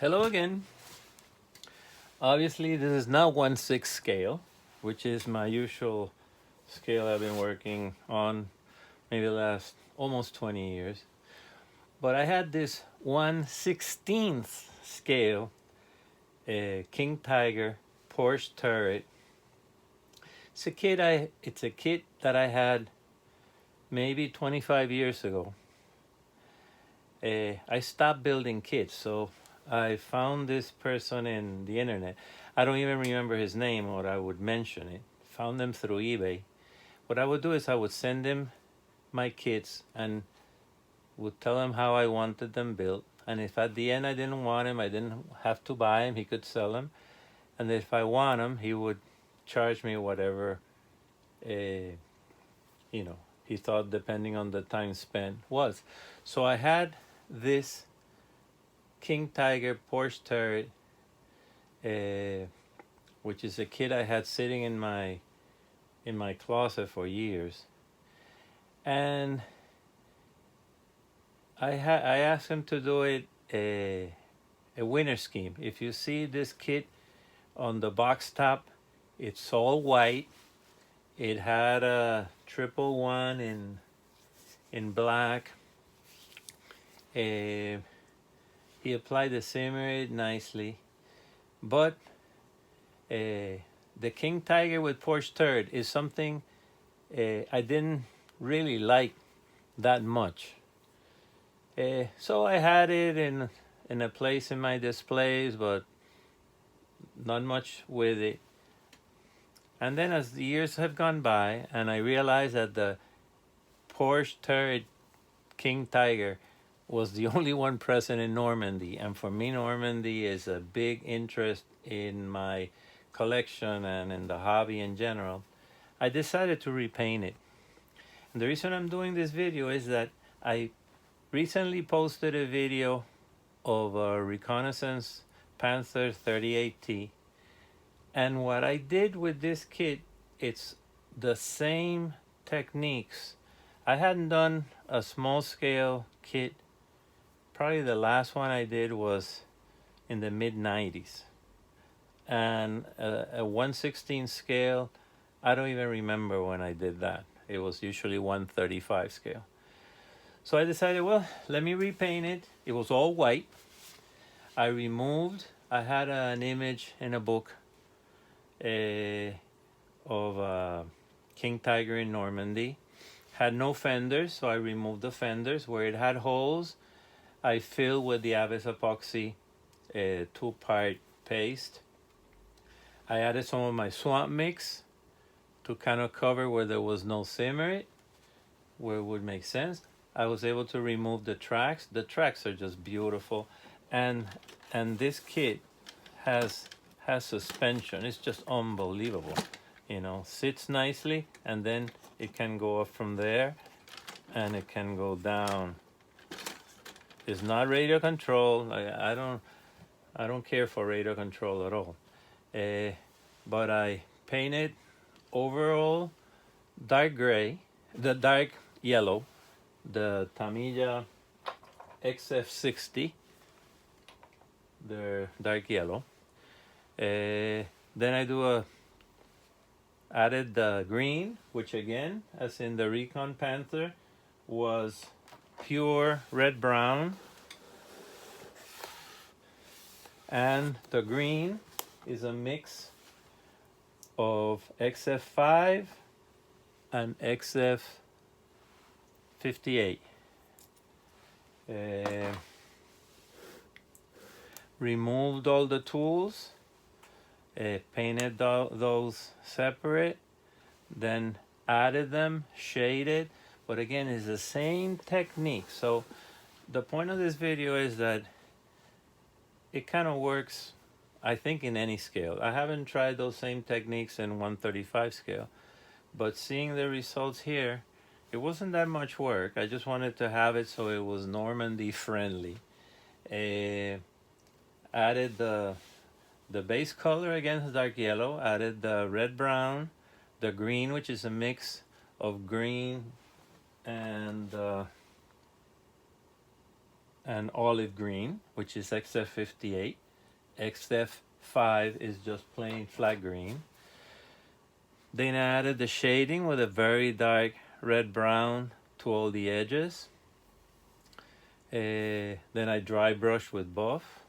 Hello again. Obviously, this is not 1/6 scale, which is my usual scale I've been working on maybe the last almost 20 years. But I had this 1/16 scale King Tiger Porsche turret. It's a kit that I had maybe 25 years ago. I stopped building kits, so I found this person in the internet. I don't even remember his name, or I would mention it. Found them through eBay. What I would do is I would send him my kits and would tell him how I wanted them built. And if at the end I didn't want him, I didn't have to buy him. He could sell them. And if I want him, he would charge me whatever, he thought, depending on the time spent, was. So I had this King Tiger Porsche turret, which is a kit I had sitting in my closet for years, and I asked him to do it a winter scheme. If you see this kit on the box top, it's all white. It had a 111 in black. He applied the simmerit nicely, but the King Tiger with Porsche turret is something I didn't really like that much. So I had it in a place in my displays, but not much with it. And then as the years have gone by, and I realized that the Porsche turret King Tiger was the only one present in Normandy, and for me Normandy is a big interest in my collection and in the hobby in general, I decided to repaint it. And the reason I'm doing this video is that I recently posted a video of a reconnaissance Panzer 38T, and what I did with this kit, it's the same techniques. I hadn't done a small scale kit. Probably the last one I did was in the mid-90s. And a 1/16 scale, I don't even remember when I did that. It was usually 1/35 scale. So I decided, well, let me repaint it. It was all white. I had an image in a book of King Tiger in Normandy. Had no fenders, so I removed the fenders. Where it had holes, I filled with the Abyss epoxy 2-part paste. I added some of my swamp mix to kind of cover where there was no simmerit, where it would make sense. I was able to remove the tracks. The tracks are just beautiful, and this kit has suspension. It's just unbelievable. Sits nicely, and then it can go up from there, and it can go down. It's not radio control. I don't care for radio control at all. But I painted overall dark gray, the dark yellow, the Tamiya XF60, the dark yellow. Then I added the green, which again, as in the Recon Panther, was pure red brown, and the green is a mix of XF5 and XF58. Removed all the tools, painted those separate, then added them, shaded. But again, it's the same technique. So the point of this video is that it kind of works, I think, in any scale. I haven't tried those same techniques in 1/35 scale, but seeing the results here, it wasn't that much work. I just wanted to have it so it was Normandy friendly. Added the base color, again, dark yellow. Added the red brown, the green, which is a mix of green and and olive green, which is XF58. XF5 is just plain flat green. Then I added the shading with a very dark red-brown to all the edges. Then I dry brushed with buff.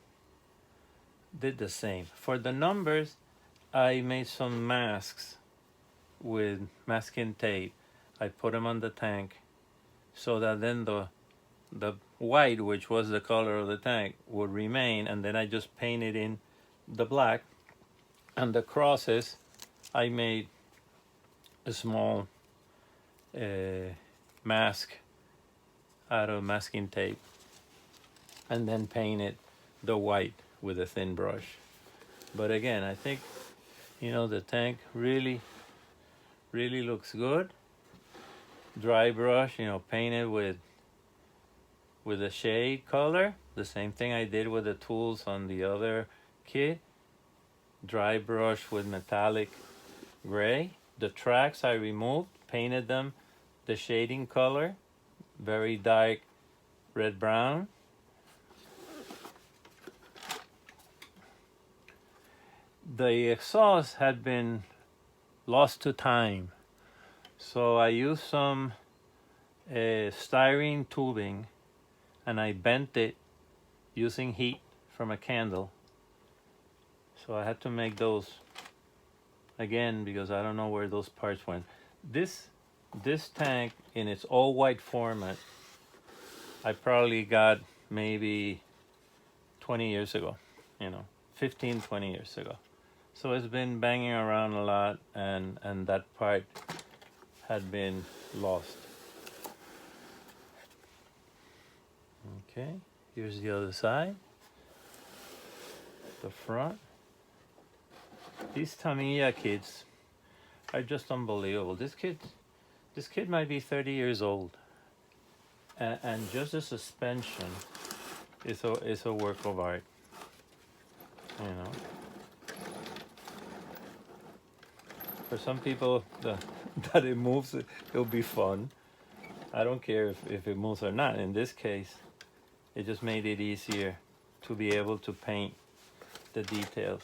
Did the same. For the numbers, I made some masks with masking tape. I put them on the tank so that then the white, which was the color of the tank, would remain, and then I just painted in the black. And the crosses, I made a small mask out of masking tape, and then painted the white with a thin brush. But again, I think, you know, the tank really looks good. Dry brush, you know, painted with a shade color, the same thing I did with the tools on the other kit. Dry brush with metallic gray. The tracks I removed, painted them the shading color, very dark red-brown. The exhaust had been lost to time, so I used some styrene tubing and I bent it using heat from a candle. So I had to make those again because I don't know where those parts went. This tank in its all white format, I probably got maybe 20 years ago, you know, 15, 20 years ago. So it's been banging around a lot, and that part had been lost. Okay, here's the other side, the front. These Tamiya kits are just unbelievable. This kit might be 30 years old, and just the suspension is a work of art, you know. For some people, that it moves, it'll be fun. I don't care if it moves or not. In this case, it just made it easier to be able to paint the details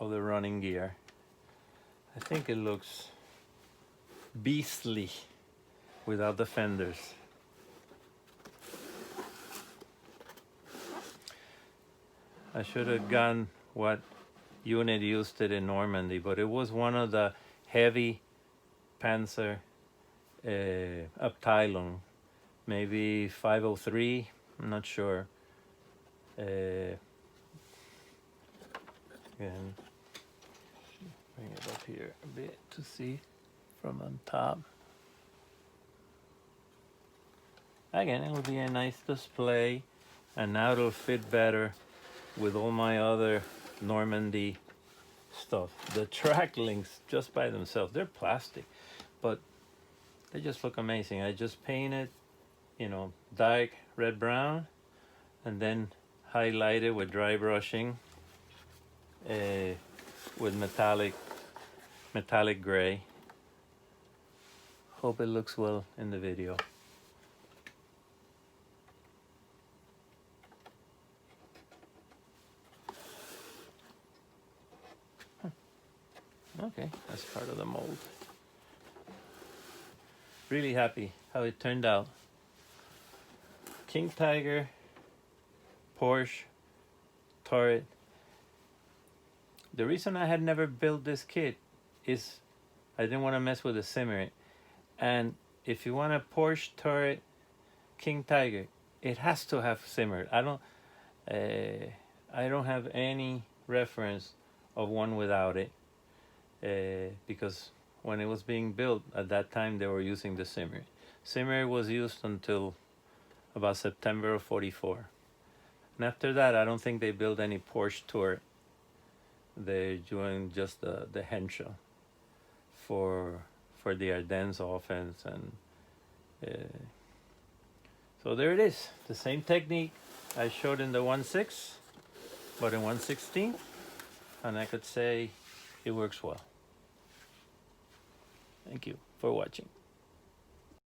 of the running gear. I think it looks beastly without the fenders. I should have gone what unit used it in Normandy, but it was one of the heavy Panzer Abteilung, maybe 503, I'm not sure. Again, bring it up here a bit to see from on top. Again, it will be a nice display, and now it'll fit better with all my other Normandy stuff. The track links just by themselves, they're plastic, but they just look amazing. I just painted, you know, dark red-brown, and then highlighted with dry brushing with metallic gray. Hope it looks well in the video. Okay, that's part of the mold. Really happy how it turned out. King Tiger, Porsche, turret. The reason I had never built this kit is I didn't want to mess with the simmer. And if you want a Porsche turret King Tiger, it has to have simmered. I don't have any reference of one without it. Because when it was being built at that time, they were using the simmer. Simmer was used until about September of '44, and after that, I don't think they built any Porsche turret. They're doing just the Henshaw for the Ardennes offense, and so there it is. The same technique I showed in the 1.6, but in 1/16, and I could say it works well. Thank you for watching.